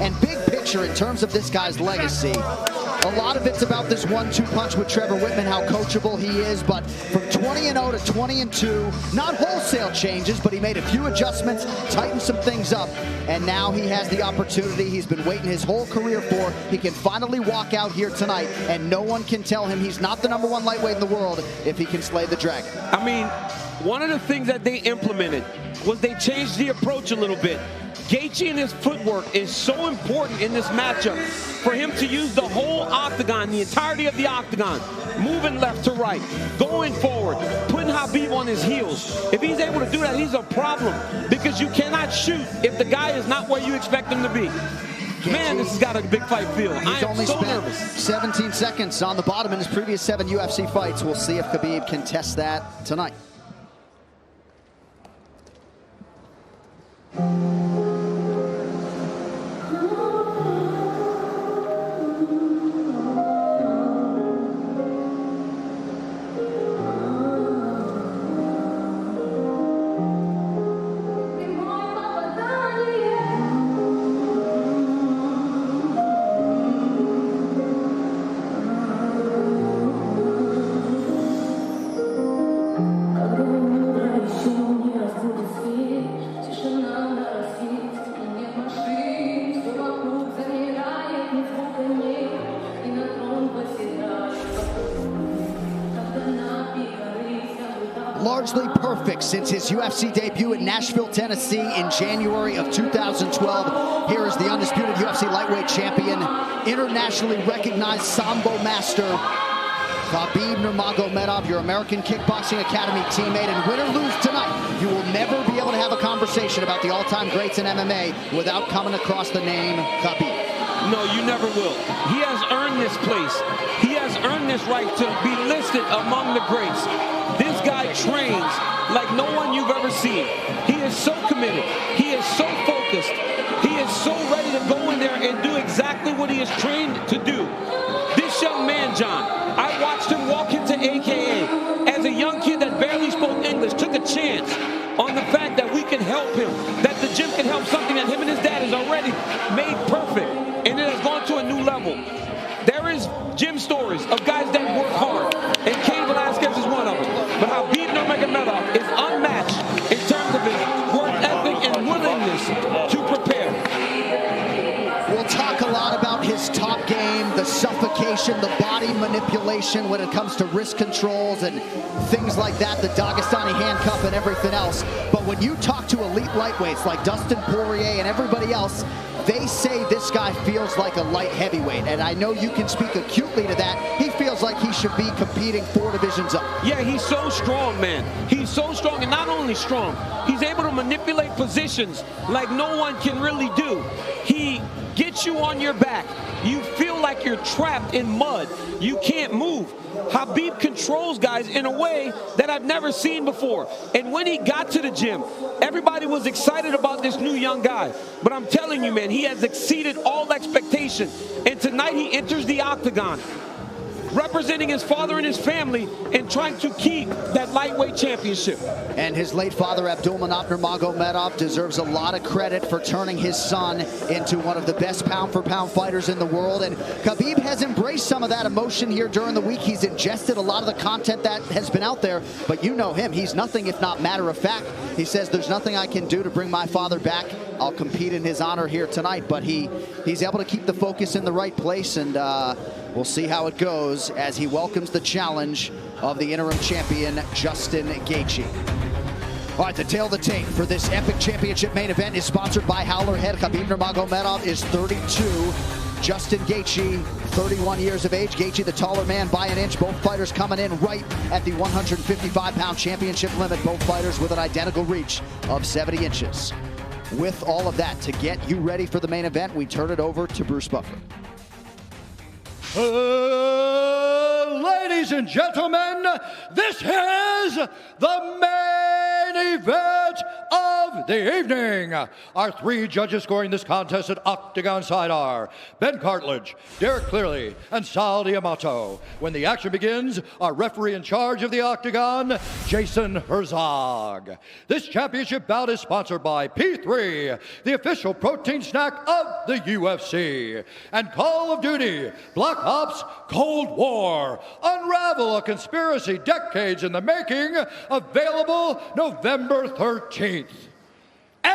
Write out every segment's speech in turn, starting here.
And big picture in terms of this guy's legacy, a lot of it's about this 1-2 punch with Trevor Whitman, how coachable he is. But from 20-0 to 20-2, not wholesale changes, but he made a few adjustments, tightened some things up, and now he has the opportunity he's been waiting his whole career for. He can finally walk out here tonight, and no one can tell him he's not the #1 lightweight in the world if he can slay the dragon. I mean, one of the things that they implemented was they changed the approach a little bit. Geathje and his footwork is so important in this matchup for him to use the whole octagon, the entirety of the octagon, moving left to right, going forward, putting Khabib on his heels. If he's able to do that, he's a problem because you cannot shoot if the guy is not where you expect him to be. Man, this has got a big fight feel. He's only so nervous. 17 seconds on the bottom in his previous 7 UFC fights. We'll see if Khabib can test that tonight. Largely perfect since his UFC debut in Nashville, Tennessee in January of 2012. Here is the undisputed UFC lightweight champion, internationally recognized Sambo master, Khabib Nurmagomedov, your American Kickboxing Academy teammate. And win or lose tonight, you will never be able to have a conversation about the all-time greats in MMA without coming across the name Khabib. No, you never will. He has earned this place. He has earned this right to be listed among the greats. This guy trains like no one you've ever seen. He is so committed. He is so focused. He is so ready to go in there and do exactly what he is trained to do. This young man, John, I watched him walk into AKA as a young kid that barely spoke English, took a chance on the fact that we can help him, that the gym can help something that him and his dad has already made perfect, and it has gone to a new level. There is gym stories of guys that work hard, and Cain Velasquez is one of them. But Khabib Nurmagomedov is unmatched in terms of his work ethic and willingness to prepare. We'll talk a lot about his top game, the suffocation, the body manipulation when it comes to wrist controls and things like that, the Dagestani handcuff and everything else. But when you talk to elite lightweights like Dustin Poirier and everybody else, they say this guy feels like a light heavyweight, and I know you can speak acutely to that. He feels like he should be competing 4 divisions up. Yeah, he's so strong, man. He's so strong, and not only strong, he's able to manipulate positions like no one can really do. He gets you on your back. You feel like you're trapped in mud. You can't move. Khabib controls guys in a way that I've never seen before. And when he got to the gym, everybody was excited about this new young guy. But I'm telling you, man, he has exceeded all expectation. And tonight he enters the octagon, representing his father and his family and trying to keep that lightweight championship. And his late father, Abdulmanap Nurmagomedov, deserves a lot of credit for turning his son into one of the best pound-for-pound fighters in the world. And Khabib has embraced some of that emotion here during the week. He's ingested a lot of the content that has been out there. But you know him. He's nothing if not matter of fact. He says, there's nothing I can do to bring my father back. I'll compete in his honor here tonight. But he's able to keep the focus in the right place, and we'll see how it goes as he welcomes the challenge of the interim champion, Justin Gaethje. All right, the tail of the tape for this epic championship main event is sponsored by Howler Head. Khabib Nurmagomedov is 32. Justin Gaethje, 31 years of age. Gaethje, the taller man by an inch. Both fighters coming in right at the 155-pound championship limit. Both fighters with an identical reach of 70 inches. With all of that, to get you ready for the main event, we turn it over to Bruce Buffer. Ladies and gentlemen, this is the main event of of the evening. Our three judges scoring this contest at Octagon side are Ben Cartledge, Derek Clearly, and Sal D'Amato. When the action begins, our referee in charge of the Octagon, Jason Herzog. This championship bout is sponsored by P3, the official protein snack of the UFC, and Call of Duty, Black Ops, Cold War. Unravel a conspiracy decades in the making, available November 13th. And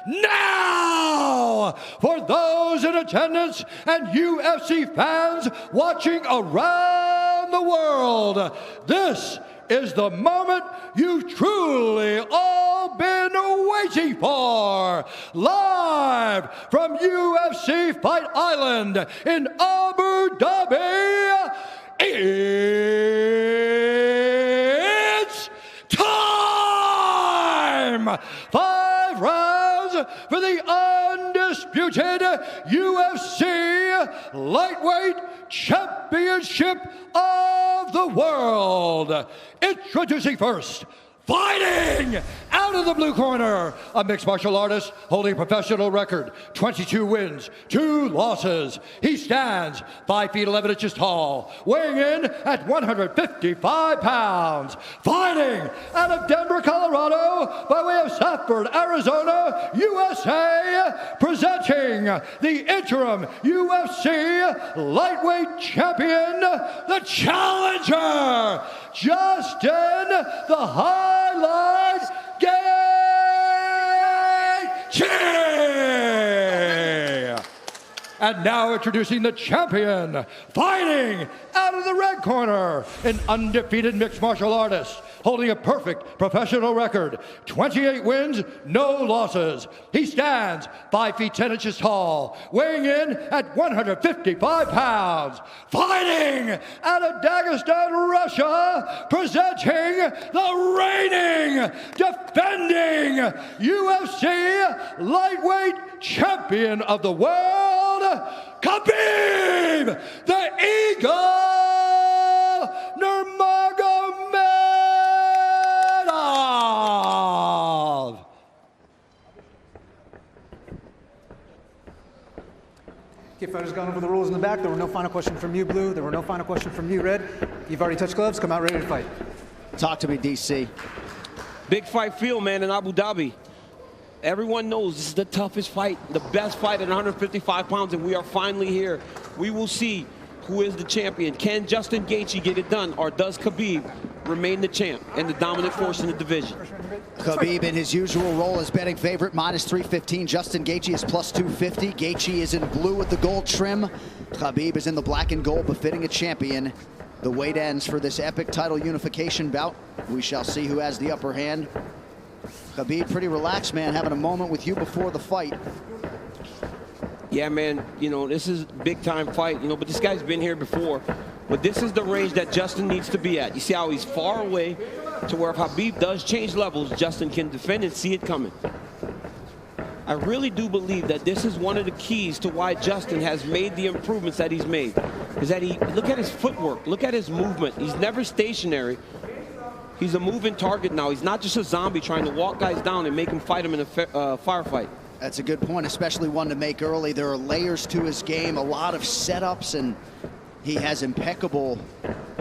now, for those in attendance and UFC fans watching around the world, this is the moment you've truly all been waiting for. Live from UFC Fight Island in Abu Dhabi, it's time! 5 rounds for the undisputed UFC Lightweight Championship of the World. Introducing first, fighting out of the blue corner, a mixed martial artist holding a professional record, 22 wins, 2 losses. He stands 5 feet 11 inches tall, weighing in at 155 pounds. Fighting out of Denver, Colorado, by way of Safford, Arizona, USA, presenting the interim UFC lightweight champion, the challenger, Justin the Highlight geathje! And now introducing the champion, fighting out of the red corner, an undefeated mixed martial artist, holding a perfect professional record, 28 wins, no losses. He stands 5 feet 10 inches tall, weighing in at 155 pounds. Fighting out of Dagestan, Russia, presenting the reigning, defending UFC lightweight champion of the world, Khabib, the Eagle Nurmagomedov. Okay, fighters gone over the rules in the back. There were no final questions from you, Blue. There were no final questions from you, Red. You've already touched gloves. Come out ready to fight. Talk to me, DC. Big fight field, man, in Abu Dhabi. Everyone knows this is the toughest fight, the best fight at 155 pounds, and we are finally here. We will see who is the champion. Can Justin Gaethje get it done, or does Khabib remain the champ and the dominant force in the division? Khabib in his usual role as betting favorite, minus 315. Justin Gaethje is plus 250. Gaethje is in blue with the gold trim. Khabib is in the black and gold, befitting a champion. The wait ends for this epic title unification bout. We shall see who has the upper hand. Khabib, pretty relaxed, man, having a moment with you before the fight. Yeah, man, you know, this is a big-time fight, you know, but this guy's been here before. But this is the range that Justin needs to be at. You see how he's far away to where if Khabib does change levels, Justin can defend and see it coming. I really do believe that this is one of the keys to why Justin has made the improvements that he's made. Is that look at his footwork, look at his movement. He's never stationary. He's a moving target now. He's not just a zombie trying to walk guys down and make them fight him in a firefight. That's a good point, especially one to make early. There are layers to his game, a lot of setups, and he has impeccable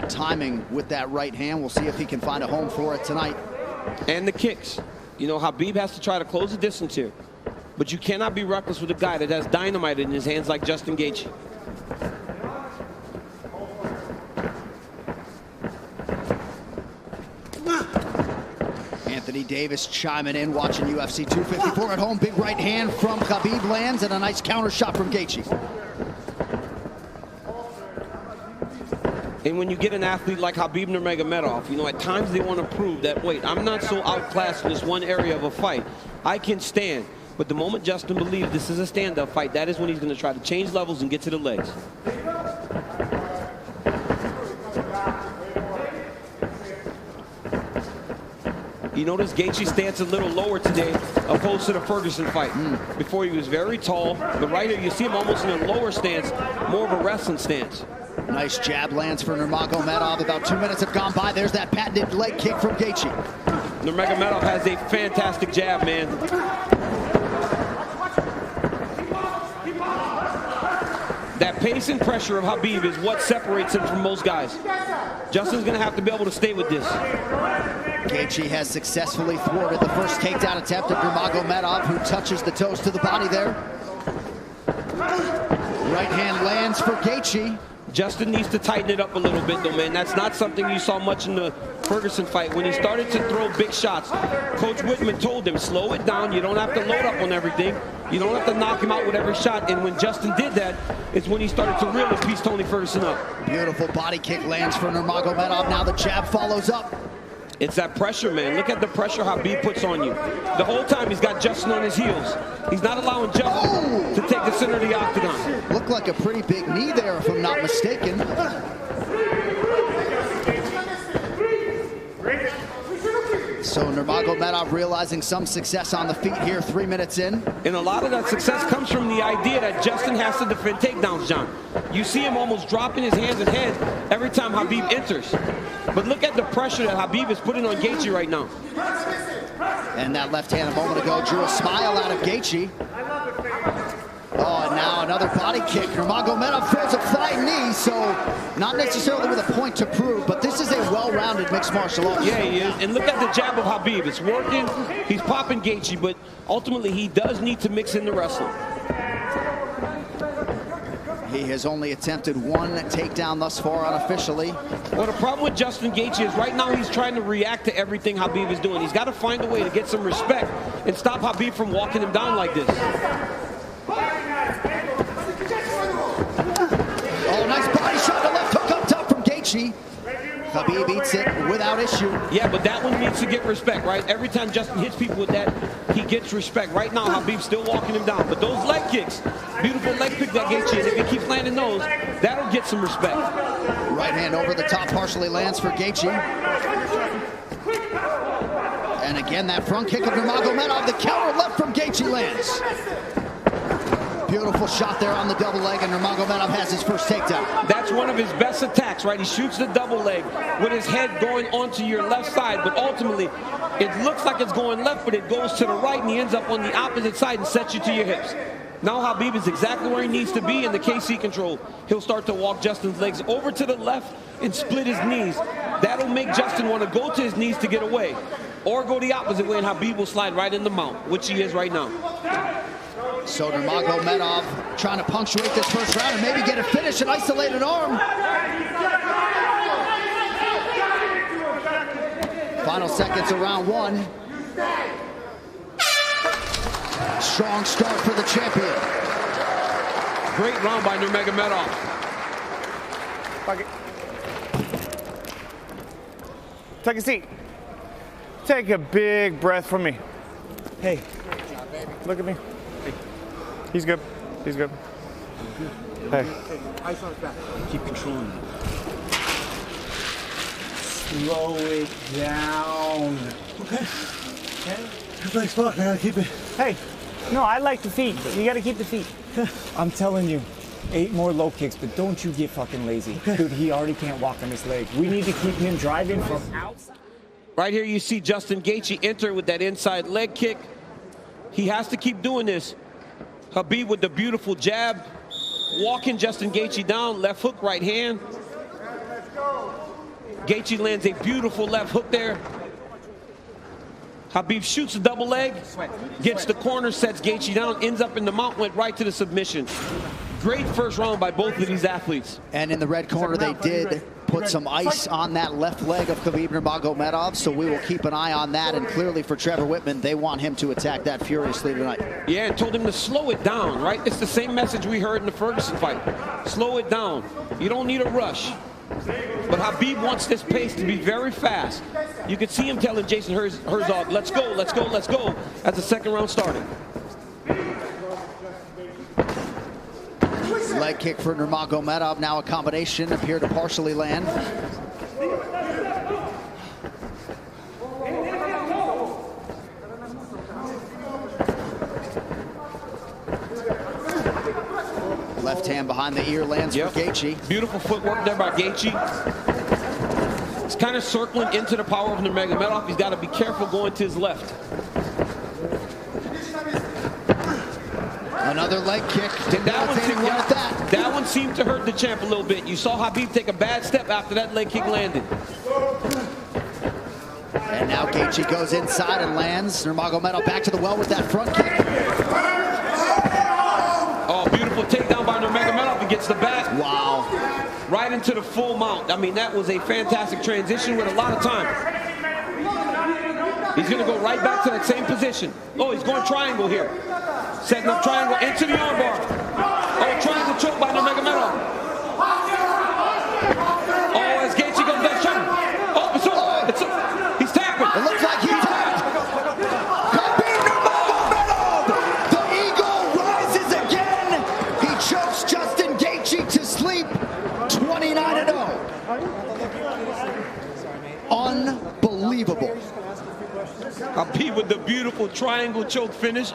timing with that right hand. We'll see if he can find a home for it tonight. And the kicks. You know, Khabib has to try to close the distance here. But you cannot be reckless with a guy that has dynamite in his hands like Justin Gaethje. Anthony Davis chiming in, watching UFC 254 at home. Big right hand from Khabib lands, and a nice counter shot from Gaethje. And when you get an athlete like Khabib Nurmagomedov, you know, at times they want to prove that, wait, I'm not so outclassed in this one area of a fight. I can stand. But the moment Justin believes this is a stand-up fight, that is when he's going to try to change levels and get to the legs. You notice Gaethje's stance a little lower today, opposed to the Ferguson fight. Before he was very tall, but right here you see him almost in a lower stance, more of a wrestling stance. Nice jab lands for Nurmagomedov. About 2 minutes have gone by. There's that patented leg kick from Gaethje. Nurmagomedov has a fantastic jab, man. That pace and pressure of Khabib is what separates him from most guys. Justin's going to have to be able to stay with this. Geathje has successfully thwarted the first takedown attempt of Nurmagomedov, who touches the toes to the body there. Right hand lands for Geathje. Justin needs to tighten it up a little bit, though, man. That's not something you saw much in the Ferguson fight. When he started to throw big shots, Coach Whitman told him, slow it down. You don't have to load up on everything. You don't have to knock him out with every shot. And when Justin did that, it's when he started to really piece Tony Ferguson up. Beautiful body kick lands for Nurmagomedov. Now the jab follows up. It's that pressure, man. Look at the pressure Khabib puts on you. The whole time he's got Justin on his heels. He's not allowing Justin to take the center of the octagon. Looked like a pretty big knee there, if I'm not mistaken. So Nurmagomedov realizing some success on the feet here 3 minutes in. And a lot of that success comes from the idea that Justin has to defend takedowns, John. You see him almost dropping his hands and head every time Khabib enters. But look at the pressure that Khabib is putting on Geathje right now. And that left hand a moment ago drew a smile out of Geathje. Oh, and now another body kick. Nurmagomedov throws a flying knee, so not necessarily with a point to prove, but this is a well-rounded mixed martial art. Yeah, he is. And look at the jab of Khabib. It's working. He's popping Geathje, but ultimately he does need to mix in the wrestling. He has only attempted one takedown thus far unofficially. Well, the problem with Justin Geathje is right now he's trying to react to everything Khabib is doing. He's got to find a way to get some respect and stop Khabib from walking him down like this. Oh, nice body shot, the left hook up top from Geathje. Khabib eats it without issue. Yeah, but that one needs to get respect, right? Every time Justin hits people with that, he gets respect. Right now, Khabib's still walking him down. But those leg kicks, beautiful leg kick that Geathje, and if he keeps landing those, that'll get some respect. Right hand over the top partially lands for Geathje. And again, that front kick of Nurmagomedov, the counter left from Geathje lands. Beautiful shot there on the double leg, and Nurmagomedov has his first takedown. That's one of his best attacks, right? He shoots the double leg with his head going onto your left side, but ultimately, it looks like it's going left, but it goes to the right, and he ends up on the opposite side and sets you to your hips. Now Khabib is exactly where he needs to be in the KC control. He'll start to walk Justin's legs over to the left and split his knees. That'll make Justin want to go to his knees to get away, or go the opposite way, and Khabib will slide right in the mount, which he is right now. So Nurmagomedov trying to punctuate this first round and maybe get a finish, an isolated arm. Final seconds of round one. Strong start for the champion. Great round by Nurmagomedov. Take a seat. Take a big breath from me. Hey, look at me. He's good. He's good. Hey. Ice on his back. Keep controlling it. Slow it down. Okay. Okay. Relax, fuck. I gotta keep it. Hey. No, I like the feet. You gotta keep the feet. I'm telling you, 8 more low kicks, but don't you get fucking lazy. Okay. Dude, he already can't walk on his leg. We need to keep him driving from outside. Right here you see Justin Geathje enter with that inside leg kick. He has to keep doing this. Khabib with the beautiful jab, walking Justin Geathje down, left hook, right hand. Geathje lands a beautiful left hook there. Khabib shoots a double leg, gets the corner, sets Geathje down, ends up in the mount, went right to the submission. Great first round by both of these athletes. And in the red corner, they did put some ice on that left leg of Khabib Nurmagomedov, so we will keep an eye on that. And clearly for Trevor Whitman, they want him to attack that furiously tonight. Yeah, and told him to slow it down, right? It's the same message we heard in the Ferguson fight. Slow it down. You don't need a rush. But Khabib wants this pace to be very fast. You can see him telling Jason Herzog, let's go, let's go, let's go, as the second round started. Leg kick for Nurmagomedov, now a combination, appear to partially land. Left hand behind the ear lands for Geathje. Beautiful footwork there by Geathje. He's kind of circling into the power of Nurmagomedov. He's got to be careful going to his left. Another leg kick. That one seemed to hurt the champ a little bit. You saw Khabib take a bad step after that leg kick landed. And now Geathje goes inside and lands. Nurmagomedov back to the well with that front kick. Oh, beautiful takedown by Nurmagomedov. He gets the back. Wow. Right into the full mount. I mean, that was a fantastic transition with a lot of time. He's going to go right back to that same position. Oh, he's going triangle here. Setting up triangle into the armbar. Oh, triangle choke by Nurmagomedov. Oh, as Geathje goes down, shot. Oh, he's tapping. It looks like he tapped. Khabib Nurmagomedov. The eagle rises again. He chokes Justin Geathje to sleep. 29-0. Unbelievable. Khabib with the beautiful triangle choke finish.